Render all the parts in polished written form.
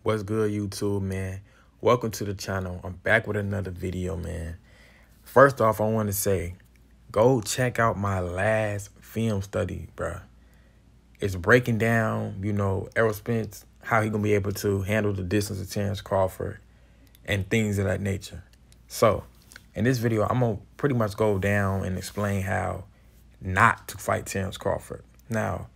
What's good, YouTube, man? Welcome to the channel. I'm back with another video, man. First off, I want to say, go check out my last film study, bruh. It's breaking down, Errol Spence, how he going to be able to handle the distance of Terence Crawford and things of that nature. So, in this video, I'm going to pretty much go down and explain how not to fight Terence Crawford. Now,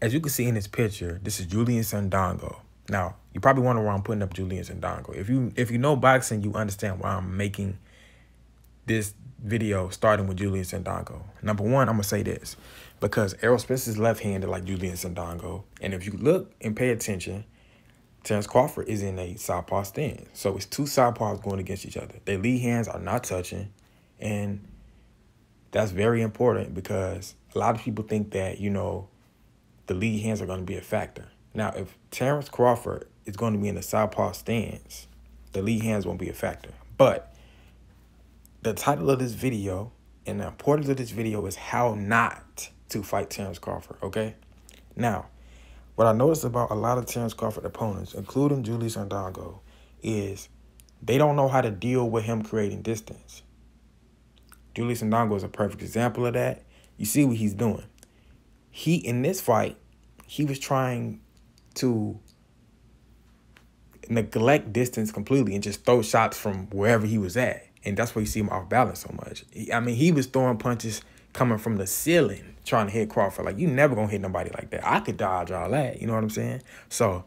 as you can see in this picture, this is Julian Sandongo. Now, you probably wonder why I'm putting up Julian Sandongo. If you know boxing, you understand why I'm making this video starting with Julian Sandongo. Number one, I'm going to say this. Because Errol Spence is left-handed like Julian Sandongo. And if you look and pay attention, Terence Crawford is in a southpaw stance. So it's two southpaws going against each other. Their lead hands are not touching. And that's very important because a lot of people think that, the lead hands are going to be a factor. Now, if Terence Crawford is going to be in a southpaw stance, the lead hands won't be a factor. But the title of this video and the importance of this video is how not to fight Terence Crawford, okay? Now, what I noticed about a lot of Terence Crawford opponents, including Julian Sandongo, is they don't know how to deal with him creating distance. Julian Sandongo is a perfect example of that. You see what he's doing. In this fight, he was trying to neglect distance completely and just throw shots from wherever he was at. And that's why you see him off balance so much. He was throwing punches coming from the ceiling trying to hit Crawford. Like, you never going to hit nobody like that. I could dodge all that. You know what I'm saying? So,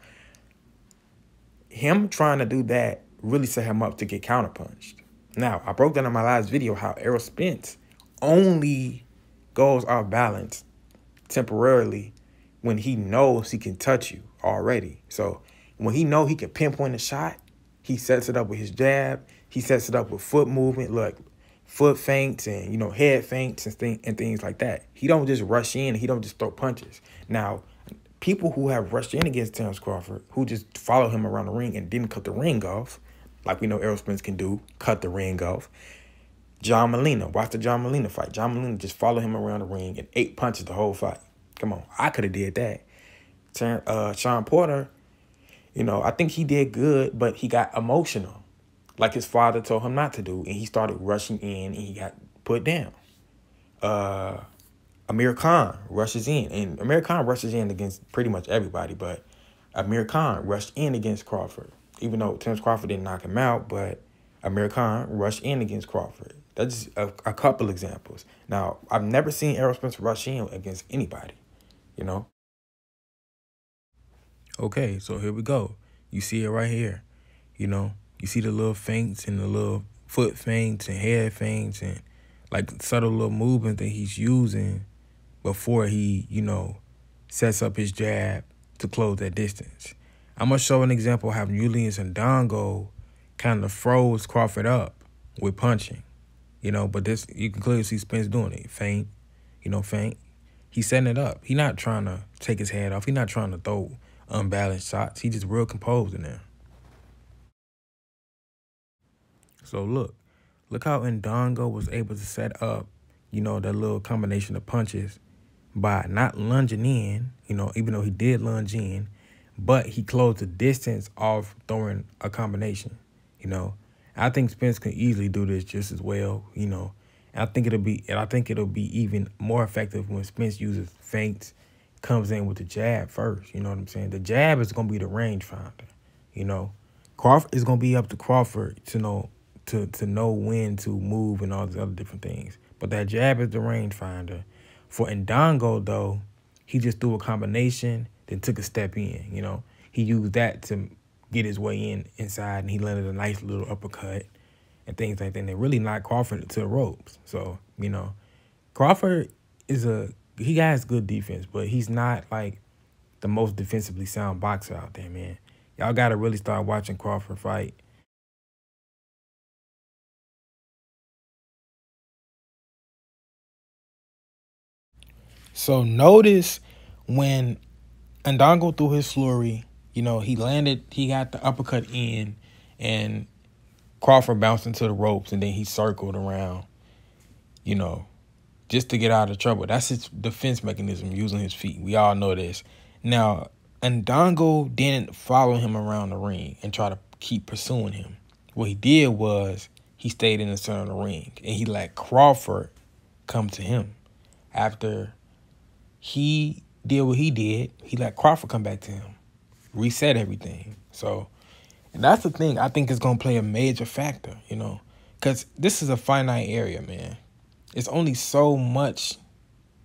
him trying to do that really set him up to get counterpunched. Now, I broke down in my last video how Errol Spence only goes off balance temporarily when he knows he can touch you already. So when he knows he can pinpoint a shot, he sets it up with his jab. He sets it up with foot movement, like foot feints and, head feints and things like that. He don't just rush in. He don't just throw punches. Now, people who have rushed in against Terence Crawford, who just follow him around the ring and didn't cut the ring off, like we know Errol Spence can do, cut the ring off. John Molina, watch the John Molina fight. John Molina just followed him around the ring and 8 punches the whole fight. Come on, I could have did that. Sean Porter, I think he did good, but he got emotional, like his father told him not to do, and he started rushing in, and he got put down. Amir Khan rushes in, and Amir Khan rushes in against pretty much everybody, but Amir Khan rushed in against Crawford. Even though Terence Crawford didn't knock him out, but Amir Khan rushed in against Crawford. That's just a couple examples. Now, I've never seen Errol Spence rush in against anybody, Okay, so here we go. You see it right here. You see the little feints and the little foot feints and head feints and like subtle little movement that he's using before he, sets up his jab to close that distance. I'm going to show an example of how Julian Sandongo kind of froze Crawford up with punching, but this, you can clearly see Spence doing it. Feint, feint. He's setting it up. He's not trying to take his head off. He's not trying to throw unbalanced shots. He's just real composed in there. So look how Ndongo was able to set up, that little combination of punches by not lunging in, even though he did lunge in, but he closed the distance off throwing a combination, I think Spence can easily do this just as well, And I think it'll be even more effective when Spence uses feints, comes in with the jab first. You know what I'm saying? The jab is gonna be the rangefinder. Crawford is gonna be up to Crawford to know when to move and all these other different things. But that jab is the rangefinder. For Ndongo, though, he just threw a combination, then took a step in, He used that to get his way inside, and he landed a nice little uppercut and things like that. And they really knocked Crawford to the ropes. So, Crawford he has good defense, but he's not, like, the most defensively sound boxer out there, man. Y'all got to really start watching Crawford fight. So notice when Ndongo threw his flurry, he got the uppercut in, and Crawford bounced into the ropes, and then he circled around, just to get out of trouble. That's his defense mechanism, using his feet. We all know this. Now, Ndongo didn't follow him around the ring and try to keep pursuing him. What he did was he stayed in the center of the ring and he let Crawford come to him. After he did what he did, he let Crawford come back to him, reset everything. So, and that's the thing I think is going to play a major factor, you know, because this is a finite area, man. It's only so much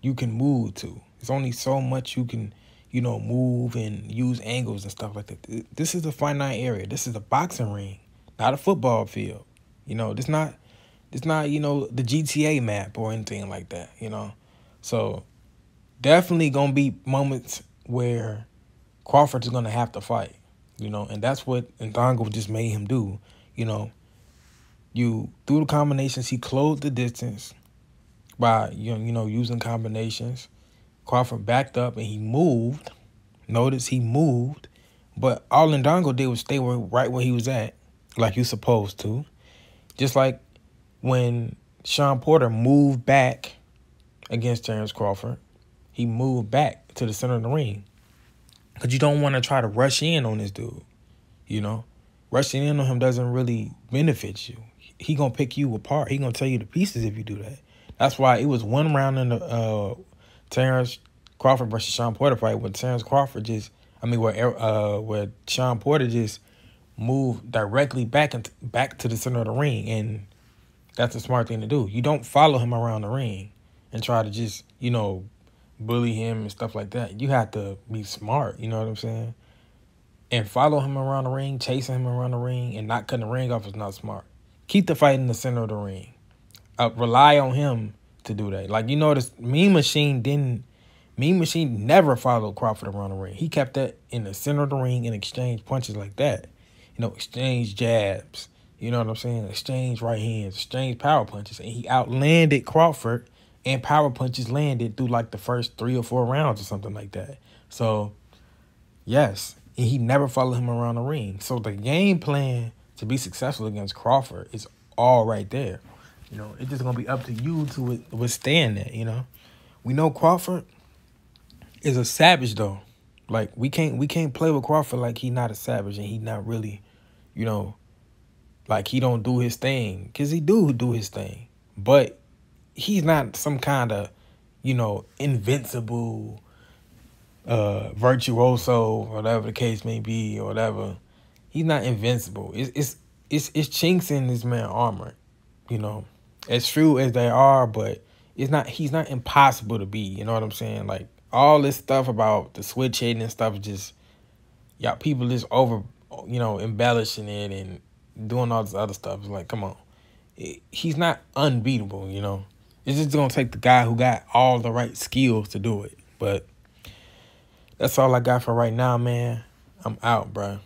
you can move to. It's only so much you can, you know, move and use angles and stuff like that. This is a finite area. This is a boxing ring, not a football field. You know, it's not, you know, the GTA map or anything like that, you know. So definitely going to be moments where Crawford's going to have to fight, you know, and that's what Ndongo just made him do. You know, through the combinations, he closed the distance by, you know, using combinations. Crawford backed up and he moved. Notice he moved. But all Ndongo did was stay right where he was at, like you're supposed to. Just like when Sean Porter moved back against Terence Crawford, he moved back to the center of the ring. Because you don't want to try to rush in on this dude, you know. Rushing in on him doesn't really benefit you. He going to pick you apart. He going to tear you to pieces if you do that. That's why it was one round in the Terence Crawford versus Sean Porter fight where Terence Crawford just, where Sean Porter just moved directly back to the center of the ring, and that's a smart thing to do. You don't follow him around the ring and try to just, you know, bully him and stuff like that. You have to be smart, you know what I'm saying? And follow him around the ring, chasing him around the ring, and not cutting the ring off is not smart. Keep the fight in the center of the ring. Rely on him to do that. Like, you notice, Mean Machine never followed Crawford around the ring. He kept that in the center of the ring and exchanged punches like that. You know, exchange jabs. You know what I'm saying? Exchange right hands, exchange power punches. And he outlanded Crawford, and power punches landed through like the first 3 or 4 rounds or something like that. So, yes, and he never followed him around the ring. So the game plan to be successful against Crawford is all right there. You know, it's just going to be up to you to withstand that, you know. We know Crawford is a savage, though. Like, we can't play with Crawford like he not a savage and he not really, you know, like he don't do his thing. Because he do his thing. But he's not some kind of, you know, invincible virtuoso, whatever the case may be, or whatever. He's not invincible. It's chinks in this man's armor, you know. As true as they are, but he's not impossible to be, you know what I'm saying? Like, all this stuff about the switch hitting and stuff, just, y'all people just over, you know, embellishing it and doing all this other stuff. It's like, come on. He's not unbeatable, you know. It's just going to take the guy who got all the right skills to do it. But that's all I got for right now, man. I'm out, bro.